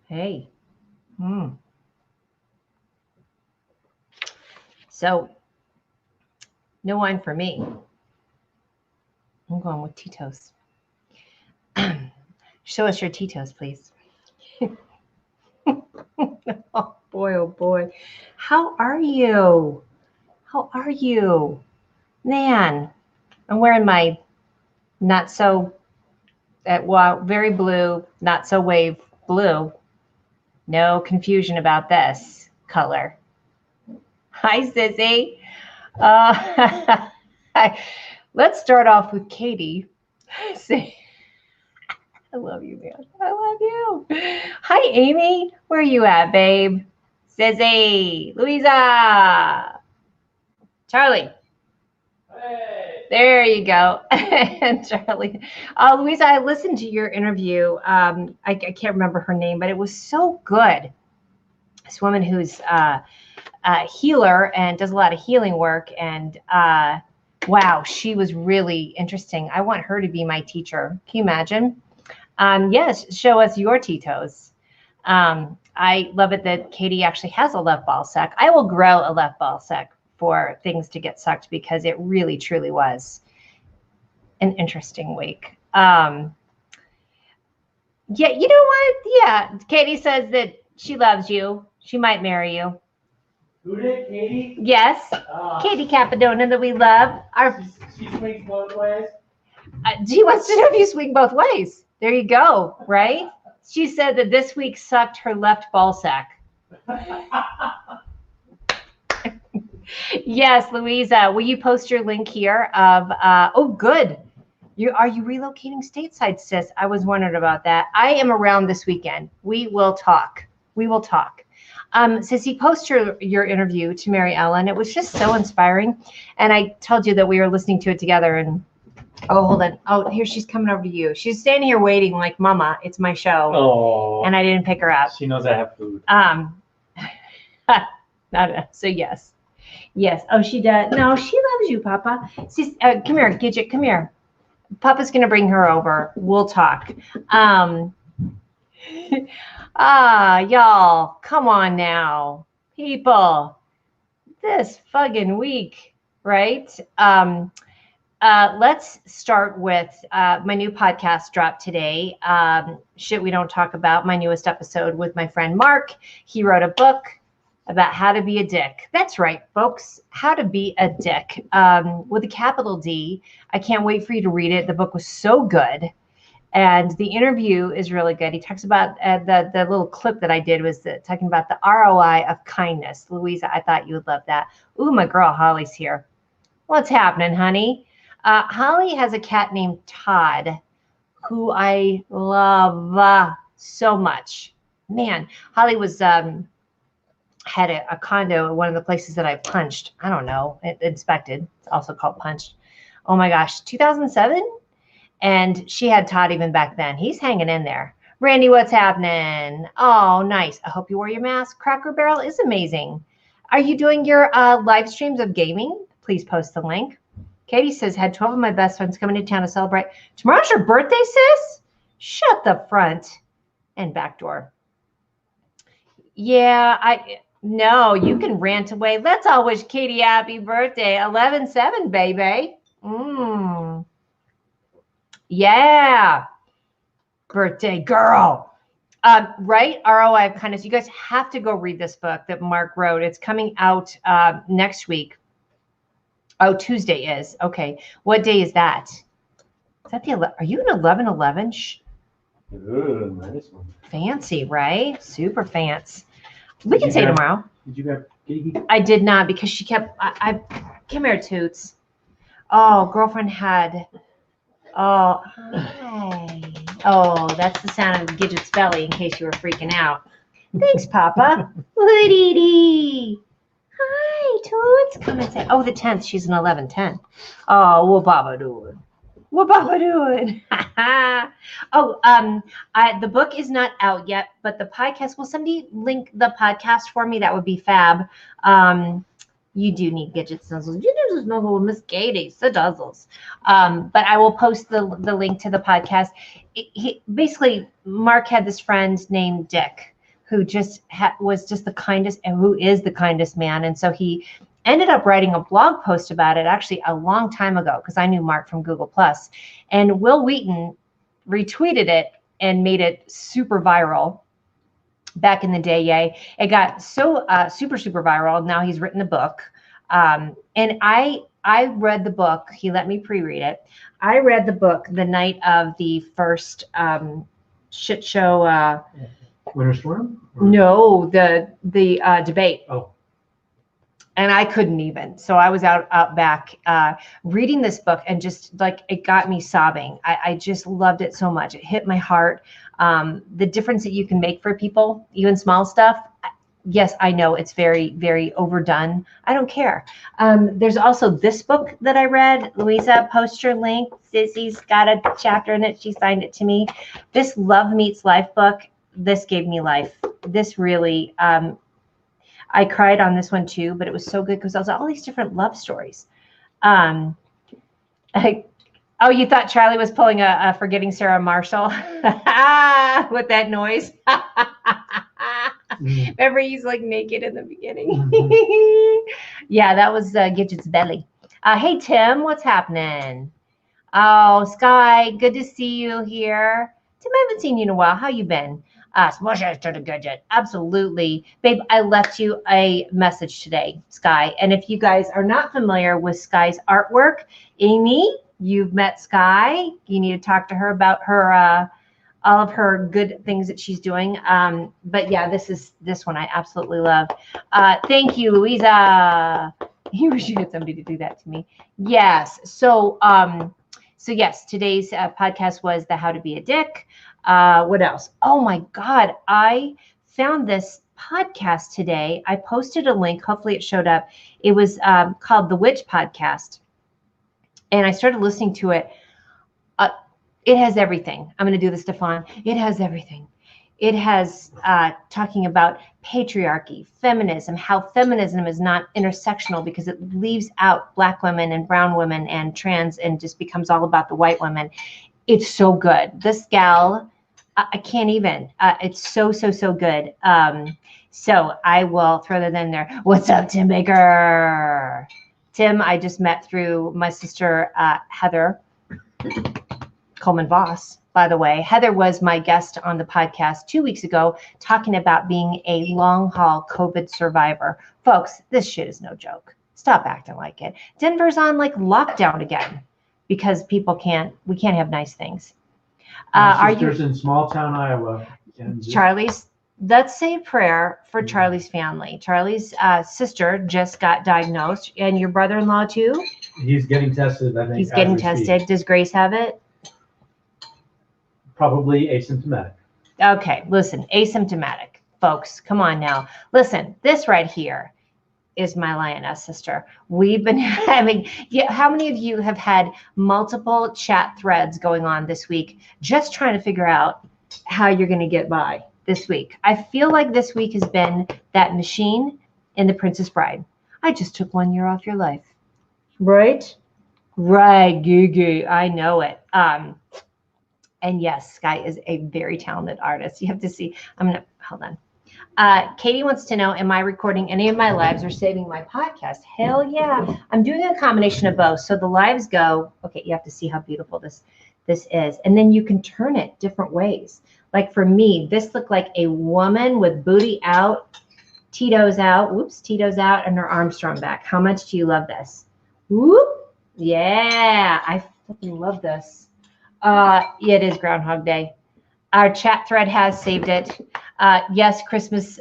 Hey. So, no wine for me. I'm going with Tito's. Show us your Tito's, please. Oh boy, oh boy. How are you? How are you? Man, I'm wearing my not so, well, very blue, not so wave blue. No confusion about this color. Hi, Sissy. Uh, let's start off with Katie. Say, I love you, man. I love you. Hi, Amy. Where are you at, babe? Sissy, Louisa, Charlie. Hey. There you go. And Charlie. Louisa, I listened to your interview. I can't remember her name, but it was so good. This woman who's a healer and does a lot of healing work. And wow, she was really interesting. I want her to be my teacher. Can you imagine? Yes, show us your Tito's. I love it that Katie actually has a left ball sack. I will grow a left ball sack for things to get sucked because it really, truly was an interesting week. Yeah, you know what? Yeah, Katie says that she loves you. She might marry you. Who did, Katie? Yes, Katie Capadona that we love. She swings both ways. She wants to know if you swing both ways. There you go, right? She said that this week sucked her left ball sack. Yes, Louisa, will you post your link here of, oh, good. Are you relocating stateside, sis? I was wondering about that. I am around this weekend. We will talk. We will talk. Sissy, post your interview to Mary Ellen. It was just so inspiring. And I told you that we were listening to it together. And oh, hold on. Oh, here she's coming over to you. She's standing here waiting like, Mama, it's my show. Oh. And I didn't pick her up. She knows I have food. So yes. Yes. Oh, she does. No, she loves you, Papa. Come here, Gidget. Come here. Papa's going to bring her over. We'll talk. Y'all, come on now. People, this fucking week, right? Let's start with my new podcast drop today. Shit We Don't Talk About, my newest episode with my friend Mark. He wrote a book about how to be a dick. That's right, folks. How to be a dick with a capital D. I can't wait for you to read it. The book was so good. And the interview is really good. He talks about the little clip that I did was talking about the ROI of kindness. Louisa, I thought you would love that. Ooh, my girl Holly's here. What's happening, honey? Holly has a cat named Todd, who I love so much. Man, Holly was had a condo at one of the places that I punched. I don't know, inspected. It's also called punched. Oh my gosh, 2007? And she had Todd even back then. He's hanging in there. Randy, what's happening? Oh, nice. I hope you wore your mask. Cracker Barrel is amazing. Are you doing your live streams of gaming? Please post the link. Katie says, had 12 of my best friends coming to town to celebrate. Tomorrow's your birthday, sis? Shut the front and back door. Yeah, no, you can rant away. Let's all wish Katie happy birthday. 11/7, baby. Yeah. Birthday girl. Right? ROI of Kindness. You guys have to go read this book that Mark wrote. It's coming out next week. Oh, Tuesday is. Okay. What day is that? Is that are you an 11/11? Ooh, nice one. Fancy, right? Super fancy. We can say tomorrow. Did you grab Katie? I did not because she kept, I come here, Toots. Oh, girlfriend had, oh, hi. Oh, that's the sound of Gidget's belly in case you were freaking out. Thanks, Papa. Woody. Hi, Toots. Come and say, oh, the 10th. She's an 11/10. Oh, what Papa doing? What Papa doing? The book is not out yet, but the podcast, will somebody link the podcast for me? That would be fab. You do need Gidget Snuzzles. You do snuggle with Miss Katie, so dozzles. But I will post the link to the podcast. Basically, Mark had this friend named Dick, who just was just the kindest, and who is the kindest man. And so he ended up writing a blog post about it actually a long time ago, because I knew Mark from Google Plus, and Will Wheaton retweeted it and made it super viral back in the day. Yay. It got so super viral. Now he's written a book. And I read the book. He let me pre-read it. I read the book the night of the first shit show. Winter Storm? No, the debate. Oh. And I couldn't even. So I was out back reading this book, and just like it got me sobbing. I just loved it so much. It hit my heart. The difference that you can make for people, even small stuff. Yes, I know it's very, very overdone. I don't care. There's also this book that I read. Louisa, post your link. Sissy's got a chapter in it. She signed it to me. This Love Meets Life book, this gave me life. This really, I cried on this one too, but it was so good because it was all these different love stories. Oh, you thought Charlie was pulling a Forgetting Sarah Marshall with that noise? Remember, he's like naked in the beginning. Yeah, that was Gidget's belly. Hey, Tim, what's happening? Oh, Sky, good to see you here. Tim, I haven't seen you in a while. How you been? Smush to the Gidget. Absolutely. Babe, I left you a message today, Sky. And if you guys are not familiar with Sky's artwork, Amy, you've met Sky. You need to talk to her about her all of her good things that she's doing. But yeah, this one I absolutely love. Thank you, Louisa. You wish you had somebody to do that to me. Yes. So yes, today's podcast was the How to Be a Dick. What else? Oh my God, I found this podcast today. I posted a link. Hopefully it showed up. It was called The Witch Podcast. And I started listening to it. It has everything. I'm going to do this, Stefan. It has everything. It has talking about patriarchy, feminism, how feminism is not intersectional because it leaves out Black women and brown women and trans and just becomes all about the white women. It's so good. This gal, I can't even. It's so good. So I will throw that in there. What's up, Tim Baker? Tim, I just met through my sister, Heather Coleman Voss, by the way. Heather was my guest on the podcast 2 weeks ago, talking about being a long haul COVID survivor. Folks, this shit is no joke. Stop acting like it. Denver's on like lockdown again because we can't have nice things. My sister's in small town Iowa. Charlie's, let's say a prayer for Charlie's family. Charlie's sister just got diagnosed, and your brother-in-law too? He's getting tested, I think. He's getting tested. Does Grace have it? Probably asymptomatic. Okay, listen, asymptomatic, folks. Come on now. Listen, this right here is my lioness sister. We've been having, how many of you have had multiple chat threads going on this week, just trying to figure out how you're going to get by this week? I feel like this week has been that machine in The Princess Bride. I just took 1 year off your life. Right? Right, Gigi. I know it. And yes, Sky is a very talented artist. You have to see. Hold on. Katie wants to know, am I recording any of my lives or saving my podcast? Hell yeah. I'm doing a combination of both. So the lives go, okay, you have to see how beautiful this is. And then you can turn it different ways. Like for me, this looked like a woman with booty out, Tito's out, and her arms thrown back. How much do you love this? Whoop. Yeah, I fucking love this. It is Groundhog Day. Our chat thread has saved it. Yes, Christmas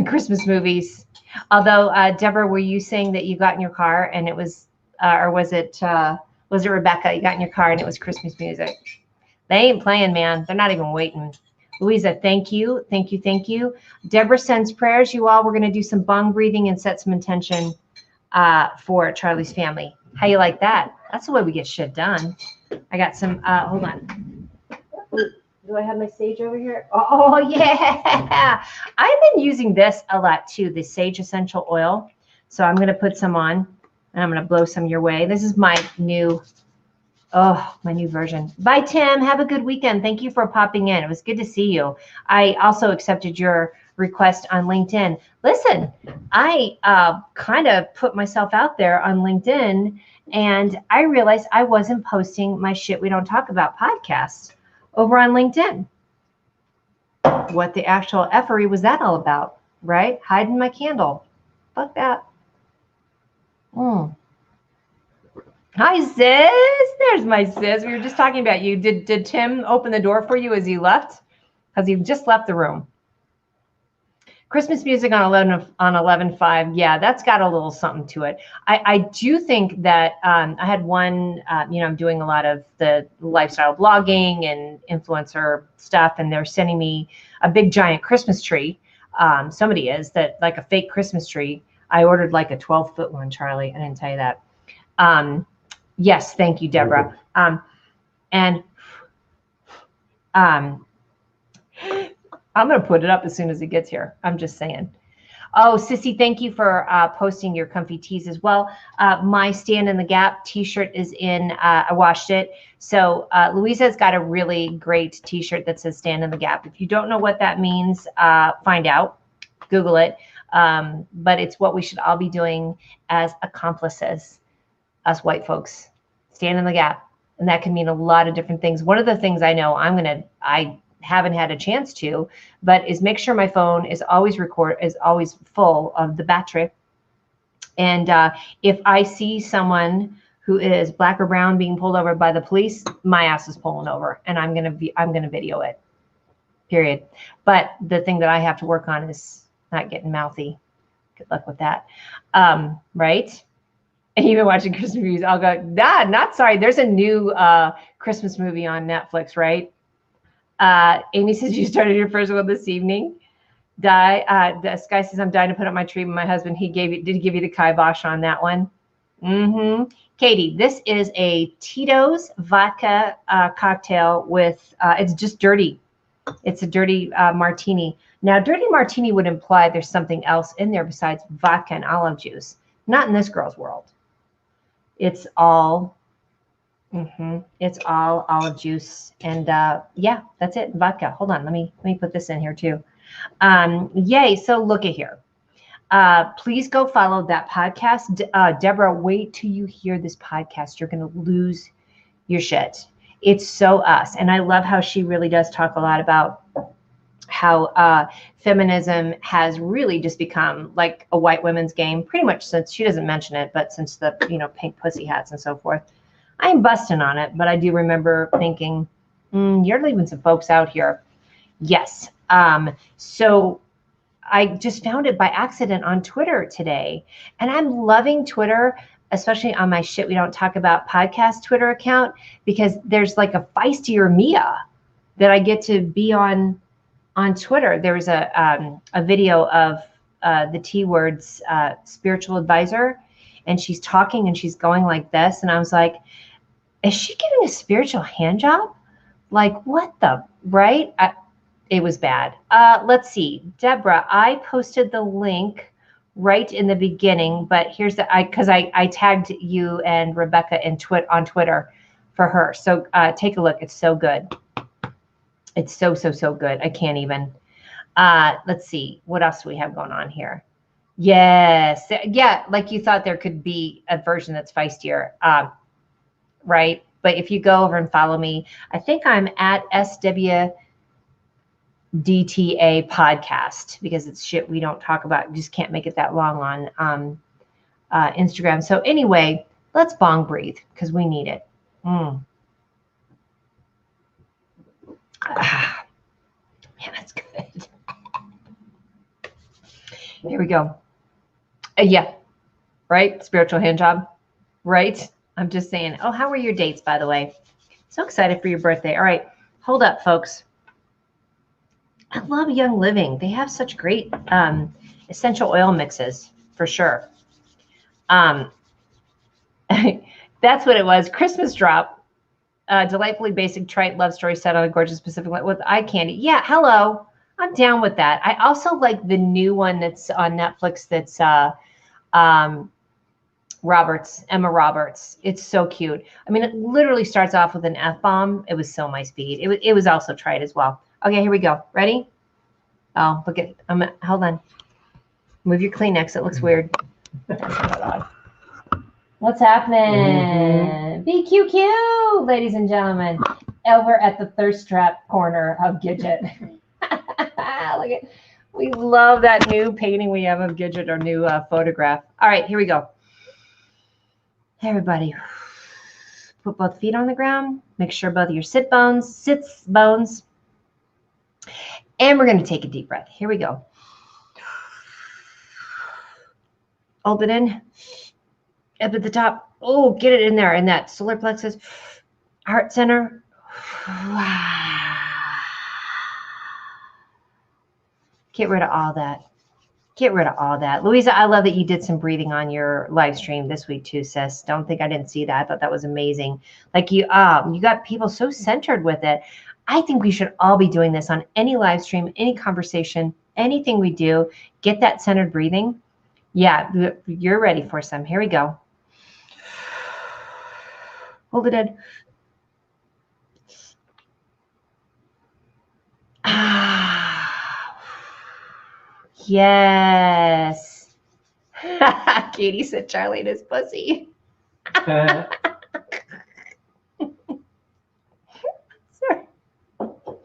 Christmas movies. Although, Deborah, were you saying that you got in your car and it was, or was it Rebecca? You got in your car and it was Christmas music. They ain't playing, man. They're not even waiting. Louisa, thank you. Deborah sends prayers. You all, we're going to do some bong breathing and set some intention for Charlie's family. How you like that? That's the way we get shit done. I got some, hold on. Do I have my sage over here? Oh, yeah. I've been using this a lot too, the sage essential oil. So I'm going to put some on and I'm going to blow some your way. This is my new Oh, my new version. Bye, Tim. Have a good weekend. Thank you for popping in. It was good to see you. I also accepted your request on LinkedIn. Listen, I kind of put myself out there on LinkedIn, and I realized I wasn't posting my Shit We Don't Talk About podcast over on LinkedIn. What the actual effery was that all about, right? Hiding my candle. Fuck that. Hi, sis. There's my sis. We were just talking about you. Did Tim open the door for you as he left? Because he just left the room. Christmas music on 11.5. Yeah, that's got a little something to it. I do think that I had one, I'm doing a lot of the lifestyle blogging and influencer stuff, and they're sending me a big giant Christmas tree. Somebody is that like a fake Christmas tree. I ordered like a 12-foot one, Charlie. I didn't tell you that. Yes, thank you, Deborah. And I'm going to put it up as soon as it gets here. I'm just saying. Oh, Sissy, thank you for posting your comfy tees as well. My Stand in the Gap t-shirt is in. I washed it. So Louisa's got a really great t-shirt that says Stand in the Gap. If you don't know what that means, find out. Google it. But it's what we should all be doing as accomplices, us white folks. Stand in the gap. And that can mean a lot of different things. One of the things I know I haven't had a chance to, but is make sure my phone is always full of the battery. And if I see someone who is black or brown being pulled over by the police, my ass is pulling over, and I'm gonna video it. Period. But the thing that I have to work on is not getting mouthy. Good luck with that. Right? And even watching Christmas movies, I'll go, not sorry. There's a new Christmas movie on Netflix, right? Amy says you started your first one this evening. The Sky says I'm dying to put up my tree, but my husband, did give you the kibosh on that one. Katie, this is a Tito's vodka cocktail with, it's just dirty. It's a dirty martini. Now, dirty martini would imply there's something else in there besides vodka and olive juice. Not in this girl's world. It's all olive juice, and yeah, that's it. Vodka. Hold on, let me put this in here too. Yay! So look at here. Please go follow that podcast. Deborah, wait till you hear this podcast. You're gonna lose your shit. It's so us, and I love how she really does talk a lot about how feminism has really just become like a white women's game, pretty much since, she doesn't mention it, but since the pink pussy hats and so forth. I am busting on it, but I do remember thinking, you're leaving some folks out here. Yes. So I just found it by accident on Twitter today, and I'm loving Twitter, especially on my Shit We Don't Talk About podcast Twitter account, because there's like a feistier Mia that I get to be on Twitter. There was a video of the T Words spiritual advisor, and she's talking and she's going like this, and I was like, is she giving a spiritual hand job? Like, what the, right? It was bad. Let's see, Deborah, I posted the link right in the beginning, but here's because I tagged you and Rebecca on Twitter for her. So take a look. It's so good. It's so good. I can't even. Let's see. What else do we have going on here? Yes. Yeah. Like you thought there could be a version that's feistier. Right. But if you go over and follow me, I think I'm at SWDTA podcast, because it's Shit We Don't Talk About. You just can't make it that long on Instagram. So anyway, let's bong breathe because we need it. Man, that's good. Here we go. Yeah, right? Spiritual hand job, right? I'm just saying. Oh, how were your dates, by the way? So excited for your birthday. All right, hold up, folks. I love Young Living. They have such great essential oil mixes, for sure. That's what it was. Christmas drop. Delightfully basic, trite love story set on a gorgeous Pacific with eye candy. Yeah, hello. I'm down with that. I also like the new one that's on Netflix that's Emma Roberts. It's so cute. I mean, it literally starts off with an F-bomb. It was so my speed. It was also tried as well. Okay, here we go. Ready? Oh, look at, hold on. Move your Kleenex. It looks weird. What's happening? BQQ, ladies and gentlemen. Over at the thirst trap corner of Gidget. Look at, we love that new painting we have of Gidget, our new photograph. All right, here we go. Everybody, put both feet on the ground. Make sure both of your sits bones. And we're going to take a deep breath. Here we go. Hold it in. Up at the top. Oh, get it in there, in that solar plexus. Heart center. Get rid of all that. Get rid of all that. Louisa, I love that you did some breathing on your live stream this week too, sis. Don't think I didn't see that. I thought that was amazing. Like you got people so centered with it. I think we should all be doing this on any live stream, any conversation, anything we do. Get that centered breathing. Yeah, you're ready for some. Here we go. Hold it in. Yes. Katie said Charlie and his pussy. Sorry.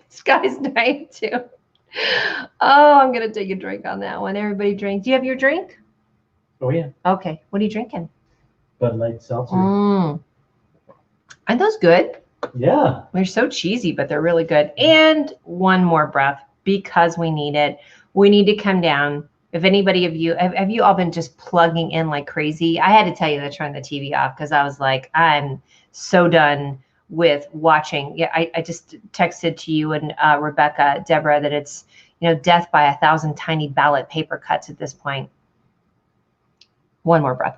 This guy's dying too. Oh, I'm going to take a drink on that one. Everybody drink. Do you have your drink? Oh, yeah. Okay. What are you drinking? Bud Light Seltzer. Aren't those good? Yeah. They're so cheesy, but they're really good. And one more breath because we need it. We need to come down. If anybody of you, have you all been just plugging in like crazy? I had to tell you to turn the TV off because I was like, I'm so done with watching. Yeah, I just texted to you and Rebecca, Deborah, that it's, death by 1,000 tiny ballot paper cuts at this point. One more breath.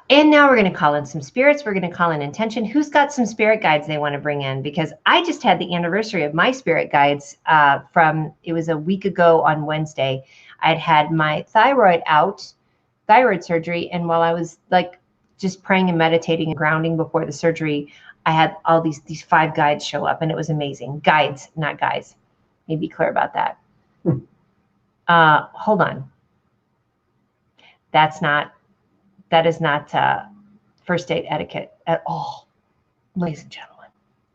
And now we're going to call in some spirits. We're going to call in intention. Who's got some spirit guides they want to bring in? Because I just had the anniversary of my spirit guides it was a week ago on Wednesday. I'd had my thyroid surgery. And while I was like just praying and meditating and grounding before the surgery, I had all these 5 guides show up and it was amazing. Guides, not guys. Let me be clear about that. Hold on. That is not first date etiquette at all, ladies and gentlemen,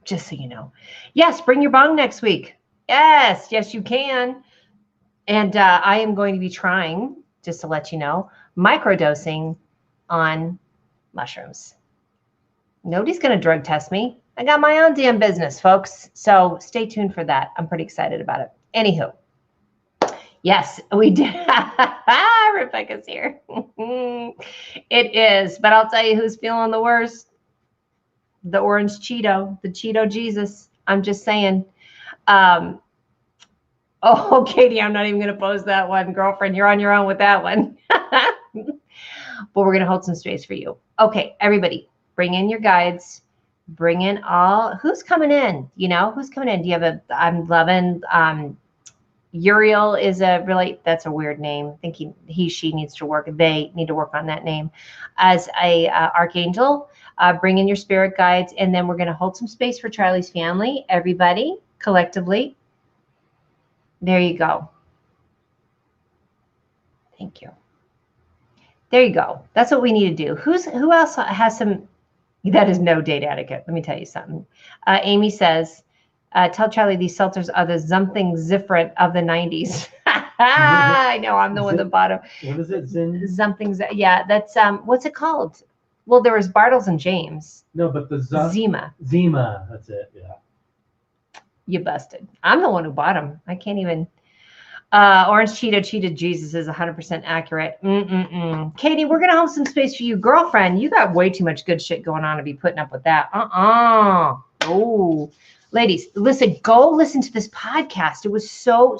just so you know. Yes, bring your bong next week. Yes, you can. And I am going to be trying, just to let you know, microdosing on mushrooms. Nobody's going to drug test me. I got my own damn business, folks. So stay tuned for that. I'm pretty excited about it. Anywho. Yes, we did. Rebecca's here. It is, but I'll tell you who's feeling the worst. The orange Cheeto, the Cheeto Jesus. I'm just saying. Oh, Katie, I'm not even going to post that one. Girlfriend, you're on your own with that one. But we're going to hold some space for you. Okay, everybody, bring in your guides. Bring in who's coming in? Who's coming in? Do you have I'm loving, Uriel is that's a weird name. I think she needs to work. They need to work on that name as a archangel. Bring in your spirit guides, and then we're going to hold some space for Charlie's family. Everybody collectively. There you go. Thank you. There you go. That's what we need to do. Who else has some? That is no date etiquette. Let me tell you something. Amy says, tell Charlie these seltzers are the something different of the 90s. I know, I'm the one at the bottom. What is it? Something, yeah, that's, what's it called? Well, there was Bartles and James. No, but the Zima. Zima, that's it, yeah. You busted. I'm the one who bought them. I can't even. Orange Cheeto Jesus is 100% accurate. Katie, we're going to hold some space for you. Girlfriend, you got way too much good shit going on to be putting up with that. Oh, ladies, listen, go listen to this podcast. It was so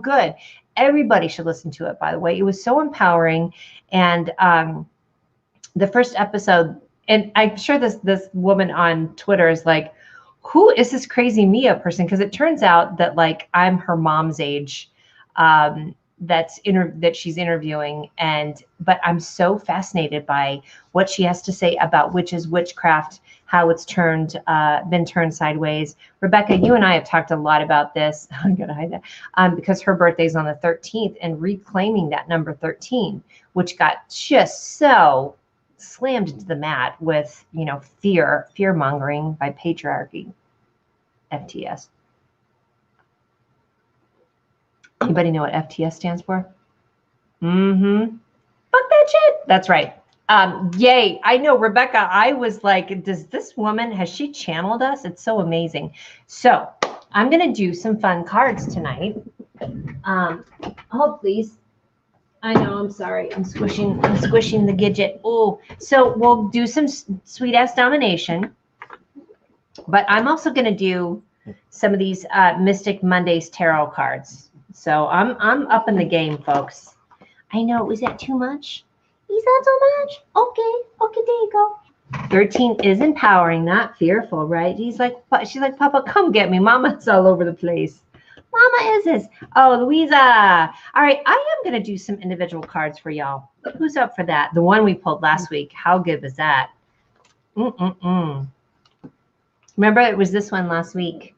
good. Everybody should listen to it, by the way. It was so empowering. And the first episode, and I'm sure this woman on Twitter is like, who is this crazy Mia person? Because it turns out that like I'm her mom's age. that she's interviewing, but I'm so fascinated by what she has to say about witches, witchcraft, how it's been turned sideways. Rebecca, you and I have talked a lot about this. I'm gonna hide that because her birthday's on the 13th, and reclaiming that number 13, which got just so slammed into the mat with fear mongering by patriarchy. FTS. Anybody know what FTS stands for? Fuck that shit. That's right. Yay. I know, Rebecca, I was like, does this woman, has she channeled us? It's so amazing. So I'm going to do some fun cards tonight. Oh, please. I know, I'm sorry. I'm squishing the gidget. Oh, so we'll do some sweet ass domination, but I'm also going to do some of these Mystic Mondays tarot cards. So I'm up in the game, folks. I know, was that too much? Is that too much? Okay, there you go. 13 is empowering, not fearful, right? She's like, Papa, come get me. Mama's all over the place. Mama is this. Oh, Louisa. All right, I am going to do some individual cards for y'all. Who's up for that? The one we pulled last week. How good was that? Remember, it was this one last week.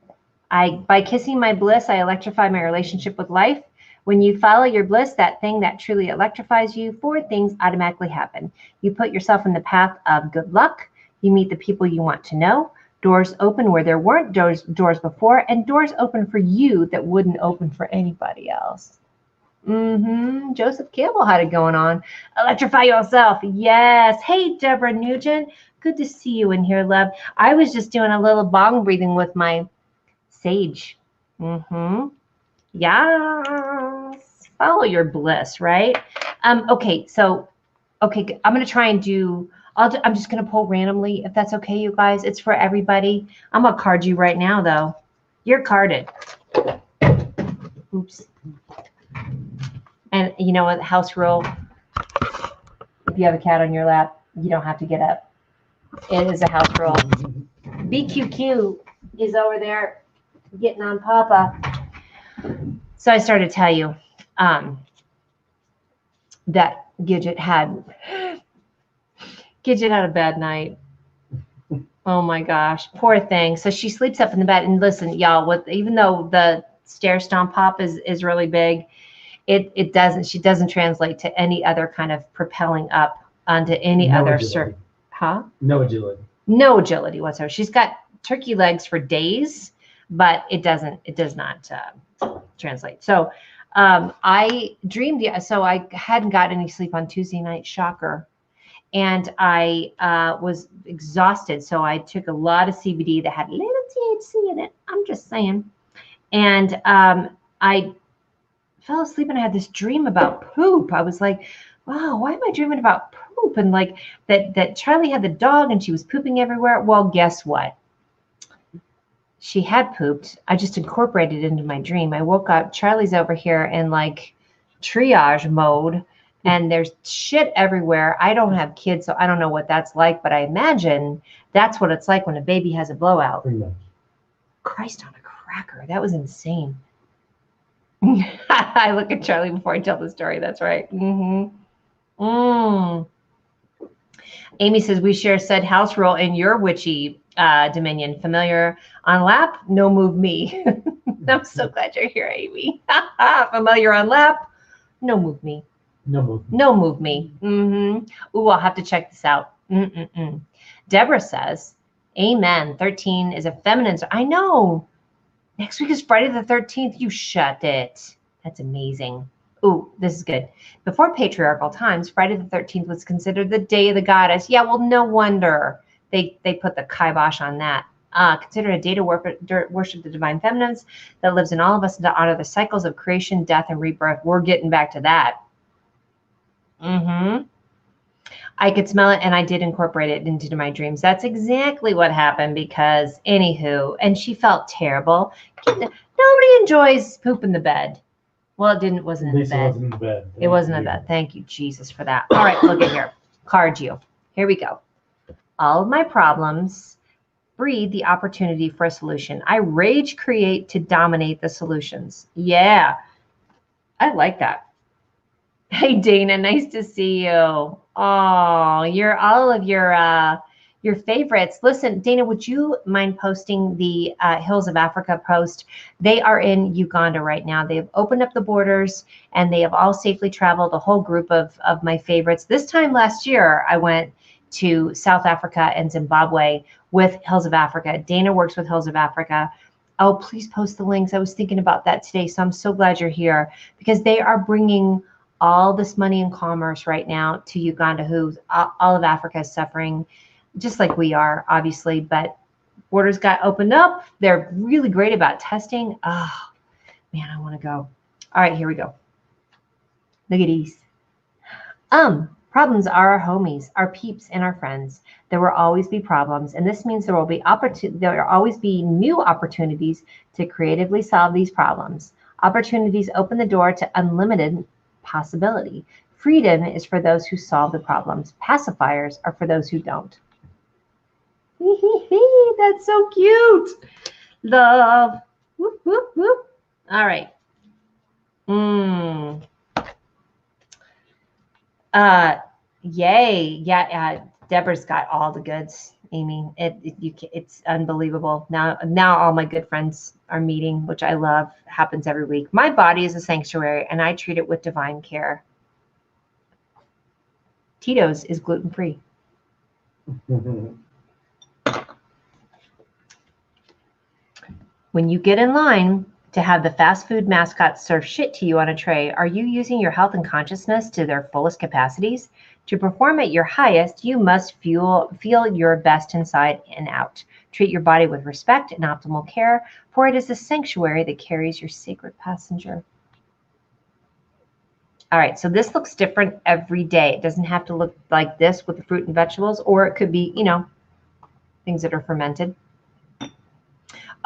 By kissing my bliss, I electrify my relationship with life. When you follow your bliss, that thing that truly electrifies you, 4 things automatically happen. You put yourself in the path of good luck. You meet the people you want to know. Doors open where there weren't doors before, and doors open for you that wouldn't open for anybody else. Joseph Campbell had it going on. Electrify yourself. Yes. Hey, Deborah Nugent. Good to see you in here, love. I was just doing a little bong breathing with my sage. Yes. Follow your bliss, right? Okay, I'm going to try and do, I'm just going to pull randomly, if that's okay, you guys. It's for everybody. I'm going to card you right now, though. You're carded. Oops. And you know what, house rule, if you have a cat on your lap, you don't have to get up. It is a house rule. BQQ is over there getting on Papa. So I started to tell you that Gidget had a bad night. Oh my gosh, poor thing. So she sleeps up in the bed, and listen, y'all, even though the stair stomp pop is really big, she doesn't translate to any other kind of propelling up onto any other surface. No agility whatsoever. She's got turkey legs for days, but it does not translate. So I dreamed, so I hadn't got any sleep on Tuesday night, shocker. And I was exhausted. So I took a lot of CBD that had a little THC in it. I'm just saying. And I fell asleep and I had this dream about poop. I was like, wow, why am I dreaming about poop? And like that Charlie had the dog and she was pooping everywhere. Well, guess what? She had pooped. I just incorporated it into my dream. I woke up, Charlie's over here in like triage mode, and there's shit everywhere. I don't have kids, so I don't know what that's like, but I imagine that's what it's like when a baby has a blowout. Christ on a cracker. That was insane. I look at Charlie before I tell the story. That's right. Amy says, we share said house rule in your witchy dominion. Familiar on lap, no move me. I'm so glad you're here, Amy. Familiar on lap, no move me. No move me. Ooh, I'll have to check this out. Deborah says, amen. 13 is a feminine. I know. Next week is Friday the 13th. You shut it. That's amazing. Ooh, this is good. Before patriarchal times, Friday the 13th was considered the day of the goddess. Yeah, well, no wonder they put the kibosh on that. Considered a day to worship the divine feminines that lives in all of us and to honor the cycles of creation, death, and rebirth. We're getting back to that. I could smell it, and I did incorporate it into my dreams. That's exactly what happened because, anywho, and she felt terrible. Nobody enjoys poop in the bed. Well, it wasn't in the bed. It wasn't in the bed. Thank you, Jesus, for that. All right, look at here. Card you. Here we go. All of my problems breed the opportunity for a solution. I rage create to dominate the solutions. Yeah. I like that. Hey Dana, nice to see you. Oh, you're all of your favorites. Listen, Dana, would you mind posting the Hills of Africa post? They are in Uganda right now. They have opened up the borders and they have all safely traveled. A whole group of my favorites. This time last year, I went to South Africa and Zimbabwe with Hills of Africa. Dana works with Hills of Africa. Oh, please post the links. I was thinking about that today, so I'm so glad you're here because they are bringing all this money and commerce right now to Uganda, who all of Africa is suffering, just like we are, obviously. But borders got opened up. They're really great about testing. Oh, man, I want to go. All right, here we go. Look at these. Problems are our homies, our peeps, and our friends. There will always be problems, and this means there will always be new opportunities to creatively solve these problems. Opportunities open the door to unlimited possibility. Freedom is for those who solve the problems. Pacifiers are for those who don't. That's so cute. Love. Whoop, whoop, whoop. All right. Yay. Yeah, Deborah's got all the goods, Amy. It's unbelievable. Now all my good friends are meeting, which I love. Happens every week. My body is a sanctuary, and I treat it with divine care. Tito's is gluten-free. When you get in line to have the fast food mascot serve shit to you on a tray, are you using your health and consciousness to their fullest capacities? To perform at your highest, you must feel your best inside and out. Treat your body with respect and optimal care, for it is the sanctuary that carries your sacred passenger. All right, so this looks different every day. It doesn't have to look like this with the fruit and vegetables, or it could be, things that are fermented.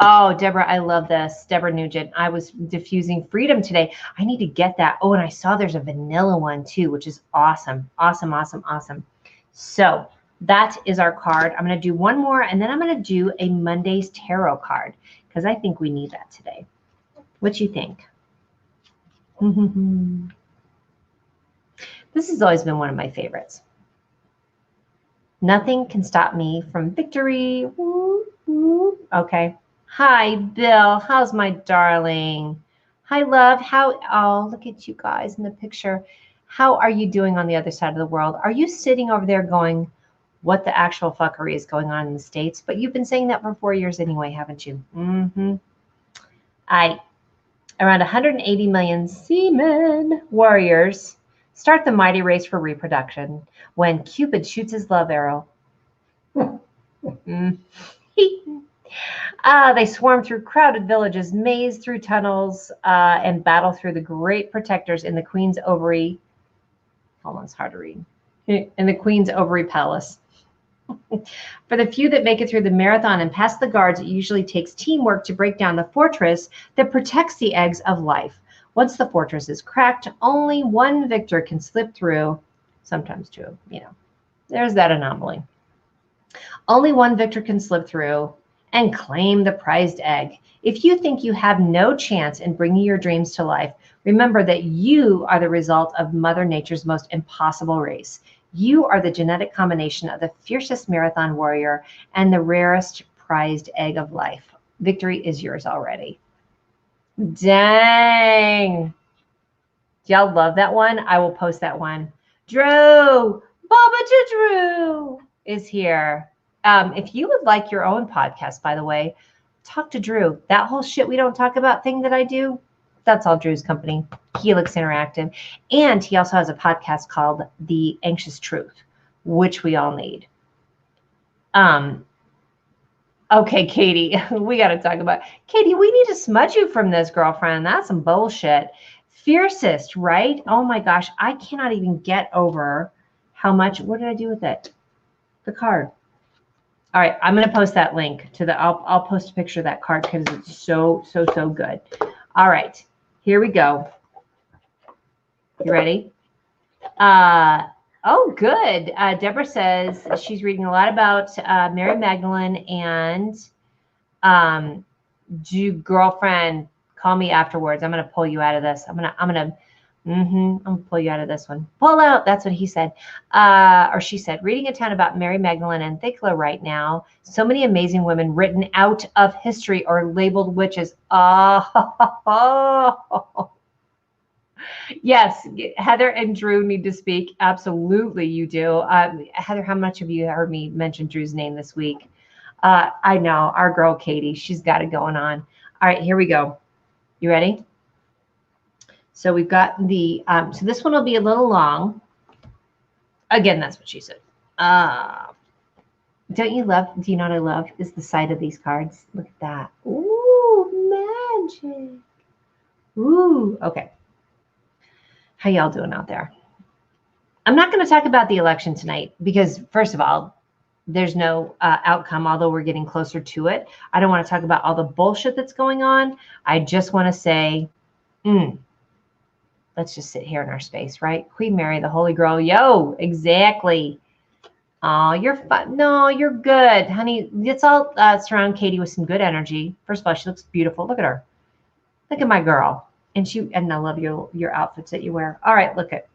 Oh, Deborah, I love this. Deborah Nugent. I was diffusing freedom today. I need to get that. Oh, and I saw there's a vanilla one too, which is awesome. Awesome, awesome, awesome. So that is our card. I'm going to do one more, and then I'm going to do a Monday's tarot card because I think we need that today. What you think? This has always been one of my favorites. Nothing can stop me from victory. Okay. Hi, Bill. How's my darling? Hi, love. Oh, look at you guys in the picture. How are you doing on the other side of the world? Are you sitting over there going, what the actual fuckery is going on in the States? But you've been saying that for 4 years anyway, haven't you? Around 180 million semen warriors start the mighty race for reproduction when Cupid shoots his love arrow. They swarm through crowded villages, maze through tunnels, and battle through the great protectors in the Queen's ovary. Hold on, it's hard to read. In the Queen's ovary palace. For the few that make it through the marathon and past the guards, it usually takes teamwork to break down the fortress that protects the eggs of life. Once the fortress is cracked, only one victor can slip through, sometimes two, there's that anomaly. Only one victor can slip through and claim the prized egg. If you think you have no chance in bringing your dreams to life, remember that you are the result of Mother Nature's most impossible race. You are the genetic combination of the fiercest marathon warrior and the rarest prized egg of life. Victory is yours already. Dang. Do y'all love that one? I will post that one. Drew, Baba to Drew is here. If you would like your own podcast, by the way, talk to Drew. That whole shit we don't talk about thing that I do, that's all Drew's company, Helix Interactive. And he also has a podcast called The Anxious Truth, which we all need. Okay, Katie, we got to talk about, Katie, we need to smudge you from this, girlfriend. That's some bullshit. Fiercest, right? Oh my gosh, I cannot even get over how much, what did I do with it? The card. All right, I'm going to post that link to I'll post a picture of that card because it's so good. All right, here we go. You ready? Oh, good. Deborah says she's reading a lot about Mary Magdalene and girlfriend Call me afterwards. I'm gonna pull you out of this. I'm gonna pull you out of this one. Pull out. That's what he said. Or she said, reading a ton about Mary Magdalene and Thecla right now. So many amazing women written out of history or labeled witches. Oh, yes. Heather and Drew need to speak. Absolutely, you do. Heather, how much have you heard me mention Drew's name this week? I know. Our girl, Katie, she's got it going on. All right, here we go. You ready? So we've got the, so this one will be a little long. Again, that's what she said. Do you know what I love? Is the sight of these cards. Look at that. Ooh, magic. Ooh, okay. How y'all doing out there? I'm not going to talk about the election tonight because, first of all, there's no outcome, although we're getting closer to it. I don't want to talk about all the bullshit that's going on. I just want to say, let's just sit here in our space, right? Queen Mary, the Holy Grail. Yo, exactly. Oh, you're fun. No, you're good, honey. Let's all surround Katie with some good energy. First of all, she looks beautiful. Look at her. Look at my girl. And I love your outfits that you wear. All right, look at.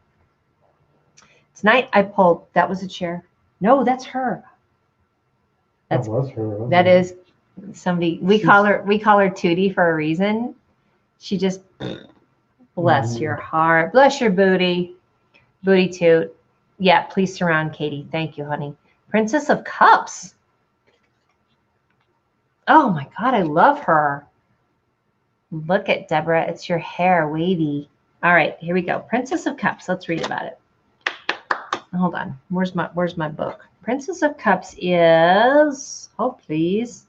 Tonight I pulled. That was a chair. No, that's her. That was her. That is somebody. We call her Tootie for a reason. She just. Bless your heart. Bless your booty. Booty toot. Yeah, please surround Katie. Thank you, honey. Princess of Cups. Oh my God, I love her. Look at Deborah. It's your hair, wavy. All right, here we go. Princess of Cups. Let's read about it. Hold on. Where's my book? Princess of Cups is, oh please.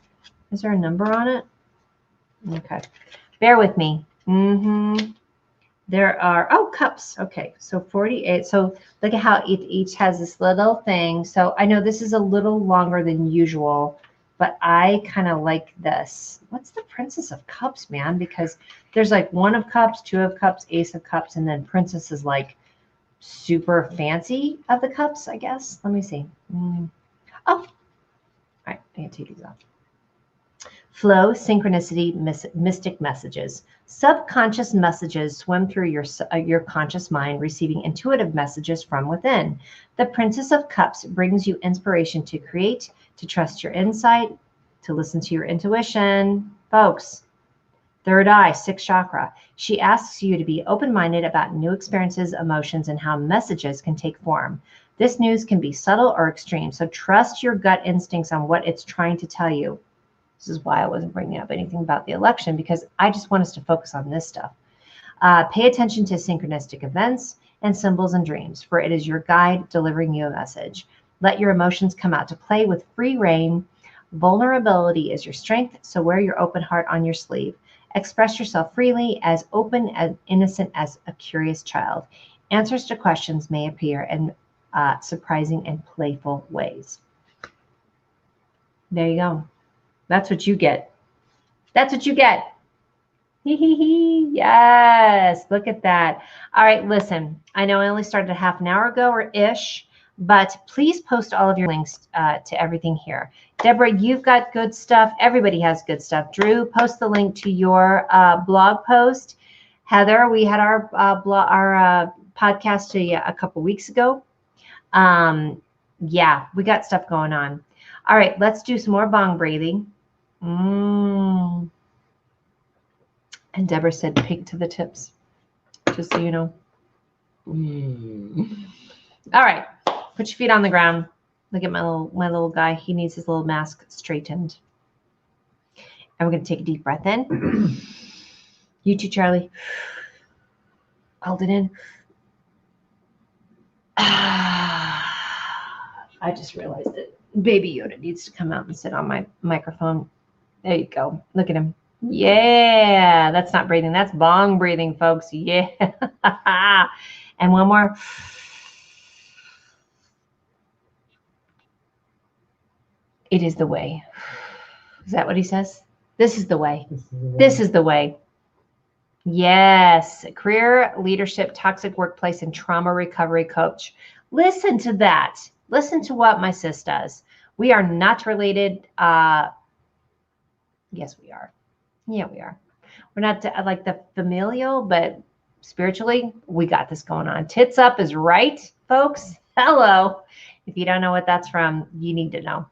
Is there a number on it? Okay. Bear with me. There are, cups. Okay, so 48. So look at how each has this little thing. So I know this is a little longer than usual, but I kind of like this. What's the Princess of Cups, man? Because there's like 1 of Cups, 2 of Cups, Ace of Cups, and then Princess is like super fancy of the cups, I guess. Let me see. Oh, all right, I can take these off. Flow, synchronicity, mystic messages. Subconscious messages swim through your conscious mind, receiving intuitive messages from within. The Princess of Cups brings you inspiration to create, to trust your insight, to listen to your intuition. Folks, third eye, 6th chakra. She asks you to be open-minded about new experiences, emotions, and how messages can take form. This news can be subtle or extreme, so trust your gut instincts on what it's trying to tell you. This is why I wasn't bringing up anything about the election, because I just want us to focus on this stuff. Pay attention to synchronistic events and symbols and dreams, for it is your guide delivering you a message. Let your emotions come out to play with free rein. Vulnerability is your strength, so wear your open heart on your sleeve. Express yourself freely, as open and innocent as a curious child. Answers to questions may appear in surprising and playful ways. There you go. That's what you get. That's what you get. Yes, look at that. All right, listen, I know I only started a half an hour ago or ish, but please post all of your links to everything here. Deborah, you've got good stuff. Everybody has good stuff. Drew, post the link to your blog post. Heather, we had our podcast a couple weeks ago. Yeah, we got stuff going on. All right, let's do some more bong breathing. And Deborah said pink to the tips, just so you know. All right, put your feet on the ground. Look at my little guy. He needs his little mask straightened. And we're going to take a deep breath in. You too, Charlie. Hold it in. I just realized that Baby Yoda needs to come out and sit on my microphone. There you go. Look at him. Yeah, that's not breathing. That's bong breathing, folks. Yeah. And one more. It is the way. Is that what he says? This is the way. This is the way. Yes. Career, leadership, toxic workplace, and trauma recovery coach. Listen to that. Listen to what my sis does. We are not related. Yes, we are. Yeah, we are. we're not like the familial, but spiritually, we got this going on. Tits up is right, folks. Hello. If you don't know what that's from, you need to know.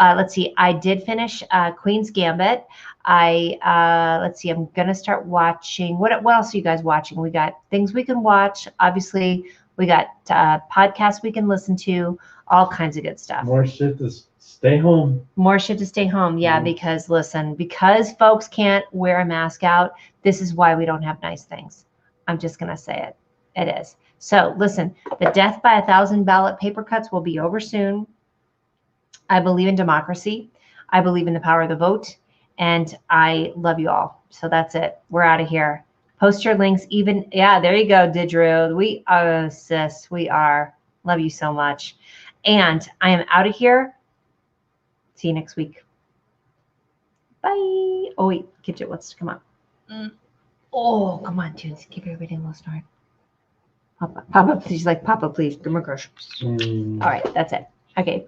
Let's see. I did finish Queen's Gambit. Let's see. I'm gonna start watching. What else are you guys watching? We got things we can watch. Obviously, we got podcasts we can listen to. All kinds of good stuff. More shit to stay home. More shit to stay home. Yeah, because listen, because folks can't wear a mask out, this is why we don't have nice things. I'm just gonna say it. It is. So listen, the death by 1,000 ballot paper cuts will be over soon. I believe in democracy. I believe in the power of the vote. And I love you all. So that's it. We're out of here. Post your links. Yeah, there you go, Didru. We are, sis. We are. Love you so much. And I am out of here. See you next week. Bye. Oh, wait. Gidget wants to come up. Oh, come on, Tunes. Keep everybody a little snort. Papa, please. She's like, Papa, please. Give me a crush. All right. That's it. Okay.